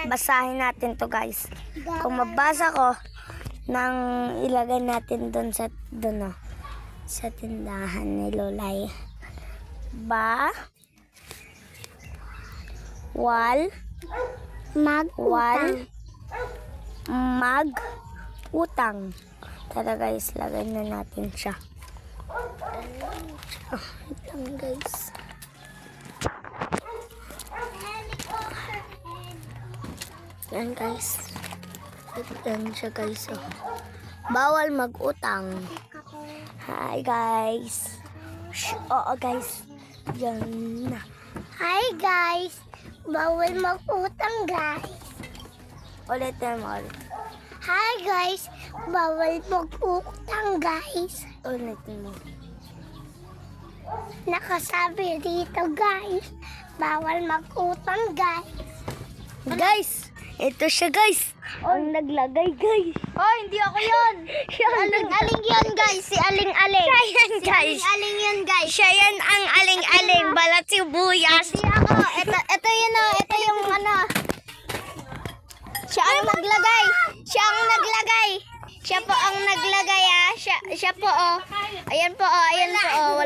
Basahin natin to guys. Kung mabasa ko, nang ilagay natin doon sa tindahan ni Lolay. Utang. Tara guys, lagay na natin siya. Lang guys. Yan guys. Yan siya guys. Oh. Bawal mag-utang. Hi guys. Oo guys. Yan na. Hi guys. Bawal mag-utang guys. Ulitin mo. Hi guys. Bawal mag-utang guys. Ulitin mo. Nakasabi dito guys. Bawal mag-utang guys. Guys. Ito siya guys. Ang naglagay guys. Oh, hindi ako yun. Aling-aling yun guys. Si Aling-aling. Siya yan guys. Si Aling-aling yun guys. Siya yan ang aling-aling. Balat sibuyas. Hindi ako. Ito yun o. Ito yung ano. Siya ang naglagay. Siya ang naglagay. Siya po ang naglagay ah. Siya po oh. Ayan po oh. Ayan po oh.